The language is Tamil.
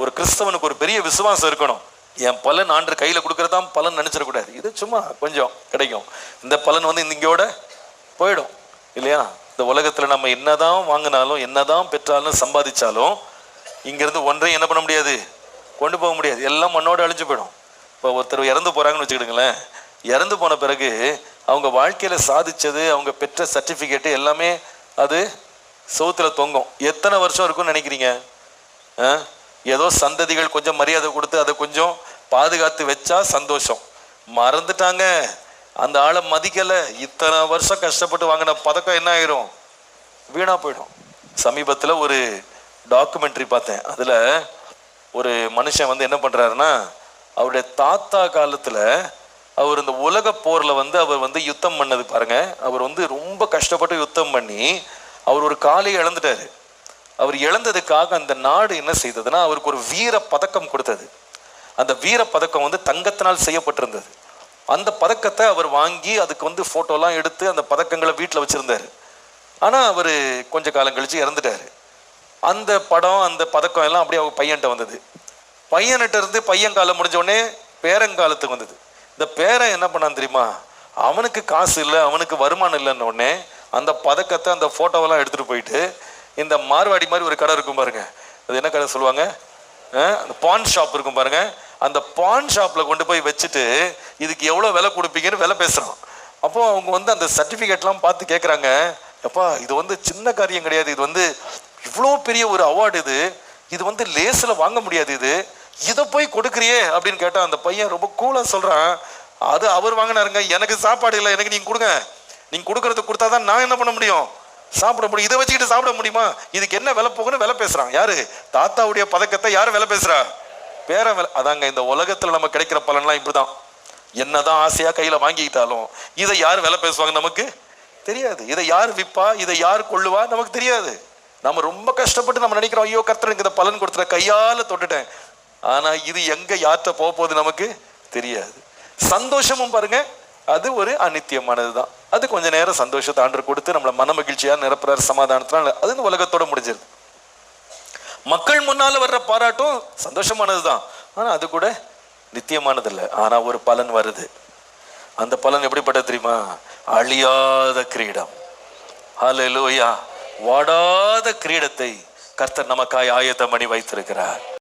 ஒரு கிறிஸ்தவனுக்கு ஒரு பெரிய விசுவாசம் இருக்கணும். என் பலன் ஆண்டு கையில கொடுக்கறதான் பலன் நினைச்சிடக்கூடாது. இது சும்மா கொஞ்சம் கிடைக்கும், இந்த பலன் வந்து இங்கோட போயிடும் இல்லையா? இந்த உலகத்துல நம்ம என்னதான் வாங்கினாலும் என்னதான் பெற்றாலும் சம்பாதிச்சாலும் இங்கிருந்து ஒன்றையும் என்ன பண்ண முடியாது, கொண்டு போக முடியாது. எல்லாம் மண்ணோட அழிஞ்சு போயிடும். இப்போ ஒருத்தர் இறந்து போறாங்கன்னு வச்சுக்கிடுங்களேன். இறந்து போன பிறகு அவங்க வாழ்க்கையில சாதிச்சது, அவங்க பெற்ற சர்டிபிகேட்டு எல்லாமே அது சவுத்துல தொங்கும். எத்தனை வருஷம் இருக்கும்னு நினைக்கிறீங்க? ஏதோ சந்ததிகள் கொஞ்சம் மரியாதை கொடுத்து அதை கொஞ்சம் பாதுகாத்து வச்சா சந்தோஷம். மறந்துட்டாங்க, அந்த ஆளை மதிக்கல, இத்தனை வருஷம் கஷ்டப்பட்டு வாங்கின பதக்கம் என்ன ஆயிரும், வீணா போயிடும். சமீபத்தில் ஒரு டாக்குமெண்ட்ரி பார்த்தேன். அதுல ஒரு மனுஷன் வந்து என்ன பண்றாருன்னா, அவருடைய தாத்தா காலத்துல அவர் இந்த உலக போர்ல வந்து அவர் வந்து யுத்தம் பண்ணது பாருங்க. அவர் வந்து ரொம்ப கஷ்டப்பட்டு யுத்தம் பண்ணி அவர் ஒரு காலையை இழந்துட்டாரு. அவர் இழந்ததுக்காக அந்த நாடு என்ன செய்ததுன்னா அவருக்கு ஒரு வீர பதக்கம் கொடுத்தது. அந்த வீர பதக்கம் வந்து தங்கத்தினால் செய்யப்பட்டிருந்தது. அந்த பதக்கத்தை அவர் வாங்கி அதுக்கு வந்து போட்டோலாம் எடுத்து அந்த பதக்கங்களை வீட்டில் வச்சிருந்தாரு. ஆனா அவர் கொஞ்ச காலம் கழிச்சு இறந்துட்டாரு. அந்த படம் அந்த பதக்கம் எல்லாம் அப்படியே அவங்க பையன்கிட்ட வந்தது. பையன்கிட்ட இருந்து பையன் காலம் முடிஞ்ச உடனே பேரங்காலத்துக்கு வந்தது. இந்த பேரன் என்ன பண்ணான்னு தெரியுமா, அவனுக்கு காசு இல்லை, அவனுக்கு வருமானம் இல்லைன்னு உடனே அந்த பதக்கத்தை அந்த போட்டோவெல்லாம் எடுத்துட்டு போயிட்டு இந்த மார்வாடி மாதிரி ஒரு கடை இருக்கும் பாருங்க, அது என்ன கடை சொல்லுவாங்க, அந்த பான் ஷாப் இருக்கும் பாருங்க, அந்த பான் ஷாப்ல கொண்டு போய் வச்சுட்டு இதுக்கு எவ்வளவு விலை கொடுப்பீங்கன்னு விலை பேசுறான். அப்போ அவங்க வந்து அந்த சர்டிபிகேட்லாம் பார்த்து கேட்குறாங்க, அப்பா இது வந்து சின்ன காரியம் கிடையாது, இது வந்து இவ்வளோ பெரிய ஒரு அவார்டு, இது வந்து லேஸில் வாங்க முடியாது, இதை போய் கொடுக்குறியே அப்படின்னு கேட்டா அந்த பையன் ரொம்ப கூலா சொல்றான், அது அவர் வாங்கினாருங்க, எனக்கு சாப்பாடு இல்லை, எனக்கு நீங்க கொடுங்க, நீங்க கொடுக்கறது கொடுத்தாதான் நான் என்ன பண்ண முடியும், சாப்பிட முடியும், இதை வச்சுக்கிட்டு சாப்பிட முடியுமா, இதுக்கு என்ன விலை போகுன்னு விலை பேசுறான். யாரு? தாத்தாவுடைய பதக்கத்தை யாரு விலை பேசுறா? பேர விலை. அதாங்க இந்த உலகத்துல நம்ம கிடைக்கிற பலன்லாம் இப்படிதான். என்னதான் ஆசையா கையில வாங்கிக்கிட்டாலும் இதை யார் விலை பேசுவாங்க நமக்கு தெரியாது. இதை யார் விற்பா, இதை யார் கொள்ளுவா நமக்கு தெரியாது. நம்ம ரொம்ப கஷ்டப்பட்டு நம்ம நினைக்கிறோம், ஐயோ கர்த்தருக்கு இந்த பலன் கொடுத்துற, கையால தொட்டுட்டேன். ஆனா இது எங்க யார்கிட்ட போக போகுது நமக்கு தெரியாது. சந்தோஷமும் பாருங்க, அது ஒரு அநித்தியமானதுதான். அது கொஞ்ச நேரம் சந்தோஷத்தை ஆண்டவர் கொடுத்து நம்மளை மன மகிழ்ச்சியா நிரப்புறாரு, சமாதானத்தினால. அது இந்த உலகத்தோட முடிஞ்சிருது. மக்கள் முன்னால வர்ற பாராட்டும் சந்தோஷமானதுதான், ஆனா அது கூட நித்தியமானது இல்லை. ஆனா ஒரு பலன் வருது. அந்த பலன் எப்படிப்பட்டது தெரியுமா? அழியாத கிரீடம். ஹல்லேலூயா! வாடாத கிரீடத்தை கர்த்தர் நமக்காய் ஆயத்தம் பண்ணி வைத்திருக்கிறார்.